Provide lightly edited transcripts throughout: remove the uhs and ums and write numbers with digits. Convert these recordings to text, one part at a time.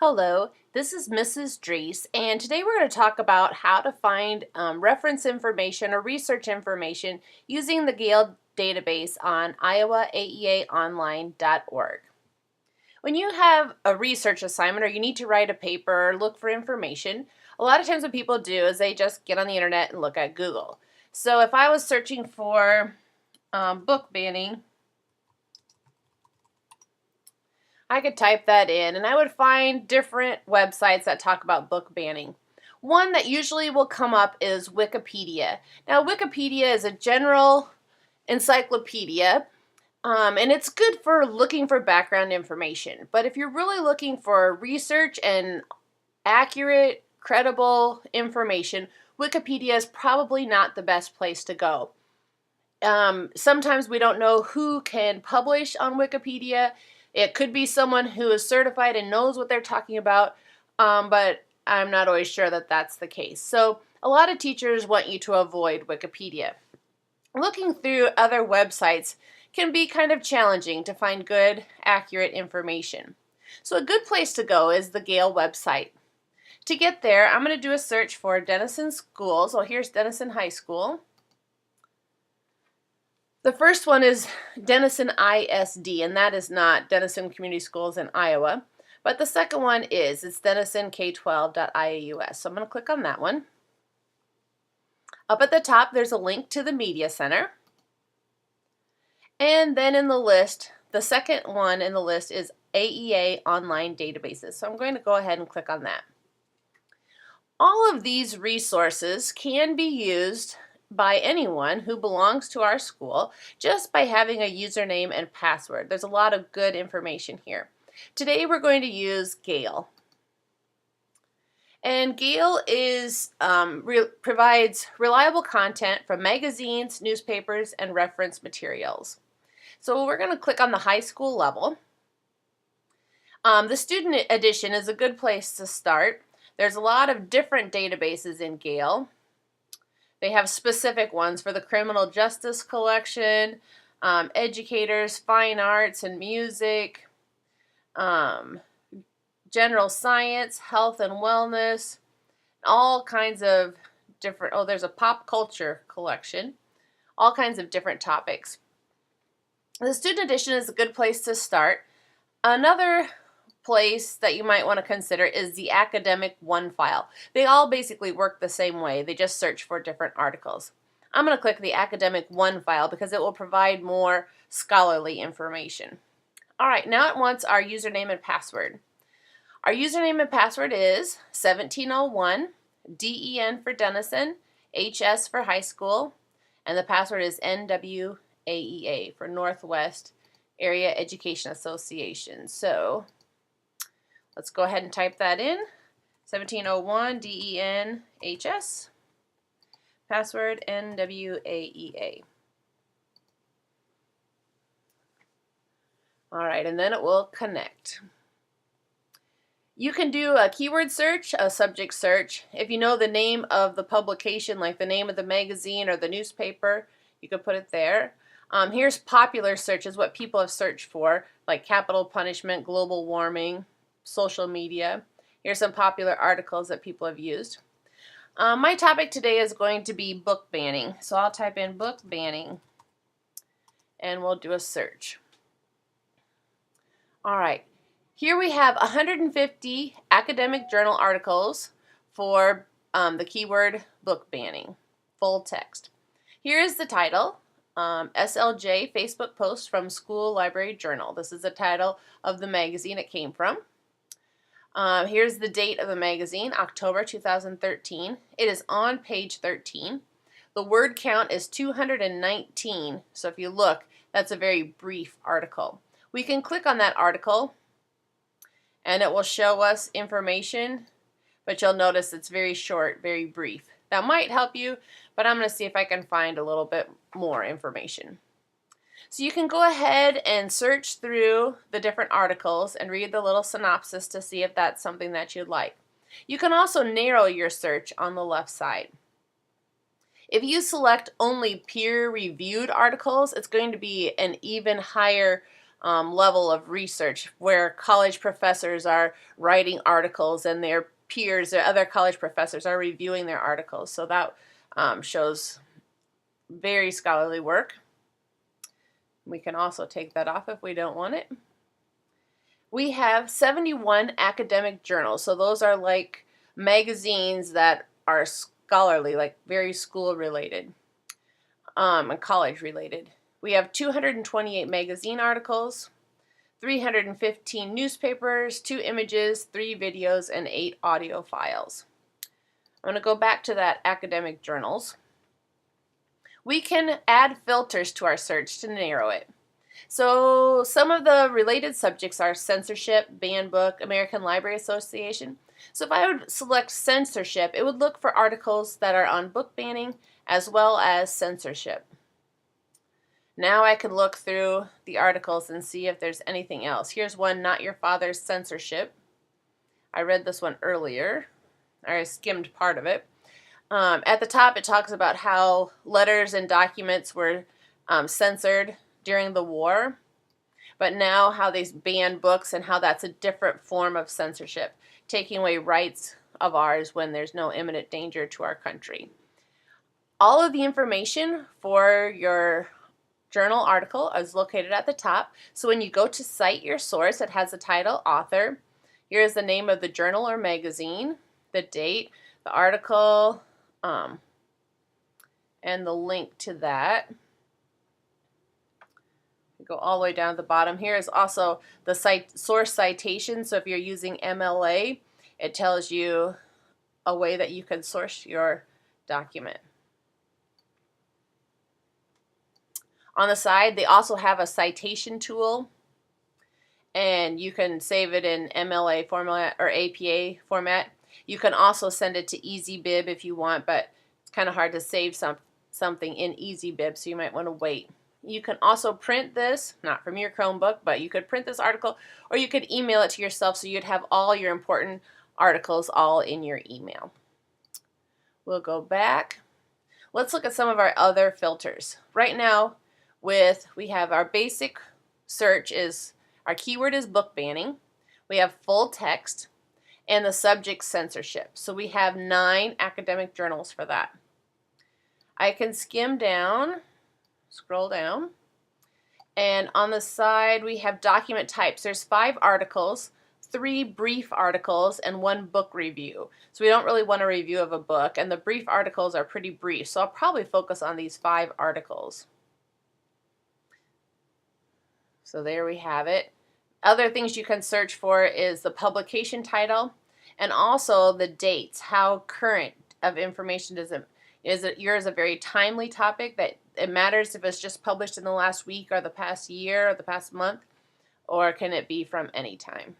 Hello, this is Mrs. Drees, and today we're going to talk about how to find reference information or research information using the Gale database on iowaAEAonline.org. When you have a research assignment or you need to write a paper or look for information, a lot of times what people do is they just get on the internet and look at Google. So if I was searching for book banning, I could type that in and I would find different websites that talk about book banning. One that usually will come up is Wikipedia. Now, Wikipedia is a general encyclopedia, and it's good for looking for background information. But if you're really looking for research and accurate, credible information, Wikipedia is probably not the best place to go. Sometimes we don't know who can publish on Wikipedia. It could be someone who is certified and knows what they're talking about, but I'm not always sure that that's the case. So a lot of teachers want you to avoid Wikipedia. Looking through other websites can be kind of challenging to find good, accurate information. So a good place to go is the Gale website. To get there, I'm going to do a search for Denison Schools. So here's Denison High School. The first one is Denison ISD, and that is not Denison Community Schools in Iowa. But the second one is, it's DenisonK12.IAUS. So I'm going to click on that one. Up at the top, there's a link to the Media Center. And then in the list, the second one in the list is AEA Online Databases. So I'm going to go ahead and click on that. All of these resources can be used by anyone who belongs to our school just by having a username and password. There's a lot of good information here. Today we're going to use Gale. And Gale provides reliable content from magazines, newspapers, and reference materials. So we're going to click on the high school level. The student edition is a good place to start. There's a lot of different databases in Gale. They have specific ones for the criminal justice collection, educators, fine arts and music, general science, health and wellness, all kinds of different, there's a pop culture collection, all kinds of different topics. The student edition is a good place to start. Another place that you might want to consider is the academic one file. They all basically work the same way. They just search for different articles. I'm going to click the academic one file because it will provide more scholarly information. All right, now it wants our username and password. Our username and password is 1701, DEN for Denison, HS for high school, and the password is NWAEA for Northwest Area Education Association. So let's go ahead and type that in. 1701 DEN HS. Password NWAEA. All right, and then it will connect. You can do a keyword search, a subject search. If you know the name of the publication, like the name of the magazine or the newspaper, you could put it there. Here's popular searches, what people have searched for, like capital punishment, global warming, social media. Here's some popular articles that people have used. My topic today is going to be book banning. So I'll type in book banning and we'll do a search. All right, here we have 150 academic journal articles for the keyword book banning, full text. Here is the title. SLJ Facebook post from School Library Journal. This is the title of the magazine it came from. Here's the date of the magazine, October 2013. It is on page 13. The word count is 219, so if you look, that's a very brief article. We can click on that article and it will show us information, but you'll notice it's very short, very brief. That might help you, but I'm going to see if I can find a little bit more information. So you can go ahead and search through the different articles and read the little synopsis to see if that's something that you'd like. You can also narrow your search on the left side. If you select only peer-reviewed articles, it's going to be an even higher level of research where college professors are writing articles and their peers, their other college professors are reviewing their articles. So that shows very scholarly work. We can also take that off if we don't want it. We have 71 academic journals. So those are like magazines that are scholarly, like very school related and college related. We have 228 magazine articles, 315 newspapers, 2 images, 3 videos, and 8 audio files. I'm going to go back to that academic journals. We can add filters to our search to narrow it. So some of the related subjects are censorship, banned book, American Library Association. So if I would select censorship, it would look for articles that are on book banning as well as censorship. Now I can look through the articles and see if there's anything else. Here's one, Not Your Father's Censorship. I read this one earlier, or I skimmed part of it. At the top it talks about how letters and documents were censored during the war, but now how they ban books and how that's a different form of censorship, taking away rights of ours when there's no imminent danger to our country. All of the information for your journal article is located at the top. So when you go to cite your source, it has the title, author. Here's the name of the journal or magazine, the date, the article, and the link to that. Go all the way down to the bottom. Here is also the source citation. So if you're using MLA, it tells you a way that you can source your document. On the side, they also have a citation tool, and you can save it in MLA format or APA format. You can also send it to EasyBib if you want, but it's kind of hard to save something in EasyBib, so you might want to wait. You can also print this, not from your Chromebook, but you could print this article, or you could email it to yourself so you'd have all your important articles all in your email. We'll go back. Let's look at some of our other filters. Right now, we have our basic search is, our keyword is book banning. We have full text and the subject censorship. So we have 9 academic journals for that. I can skim down, scroll down, and on the side we have document types. There's 5 articles, 3 brief articles, and 1 book review. So we don't really want a review of a book, and the brief articles are pretty brief, so I'll probably focus on these 5 articles. So there we have it. Other things you can search for is the publication title and also the dates. How current of information is it yours a very timely topic that it matters if it's just published in the last week or the past year or the past month, or can it be from any time?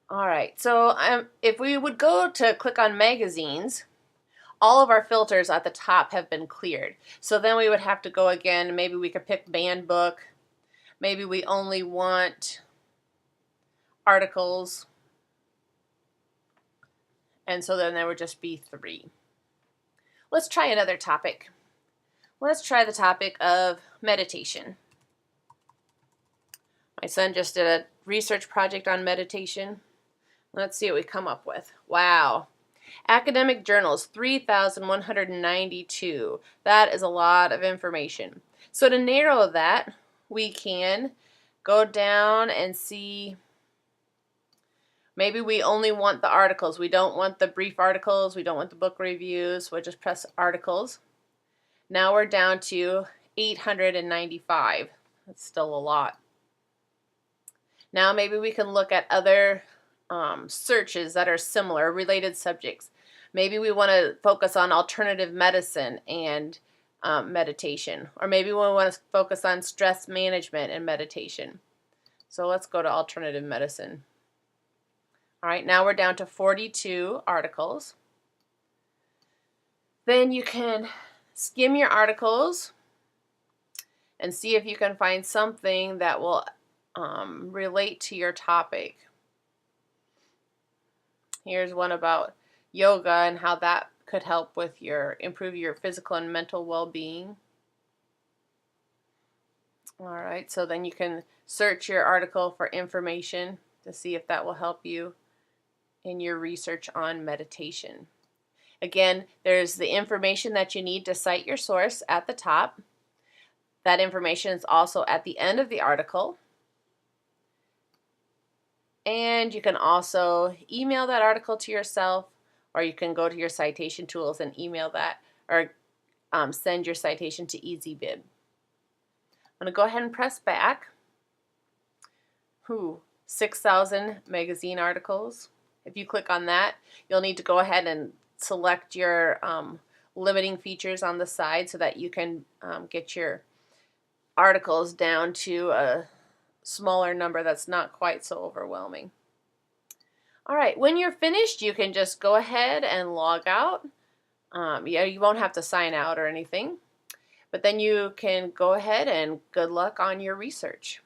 All right, so if we would go to click on magazines, all of our filters at the top have been cleared. So then we would have to go again. Maybe we could pick banned book. Maybe we only want articles. And so then there would just be 3. Let's try another topic. Let's try the topic of meditation. My son just did a research project on meditation. Let's see what we come up with. Wow. Academic journals, 3,192. That is a lot of information. So to narrow that, we can go down and see, maybe we only want the articles. We don't want the brief articles. We don't want the book reviews. We'll just press articles. Now we're down to 895. That's still a lot. Now maybe we can look at other searches that are similar, related subjects. Maybe we want to focus on alternative medicine and meditation, or maybe we want to focus on stress management and meditation. So let's go to alternative medicine. All right, now we're down to 42 articles. Then you can skim your articles and see if you can find something that will relate to your topic. Here's one about yoga and how that could help with improve your physical and mental well-being. All right, so then you can search your article for information to see if that will help you in your research on meditation. Again, there's the information that you need to cite your source at the top. That information is also at the end of the article. And you can also email that article to yourself, or you can go to your citation tools and email that, or send your citation to EasyBib. I'm going to go ahead and press back. 6,000 magazine articles. If you click on that, you'll need to go ahead and select your limiting features on the side so that you can get your articles down to a smaller number that's not quite so overwhelming. All right, when you're finished, you can just go ahead and log out. You won't have to sign out or anything, but then you can go ahead and good luck on your research.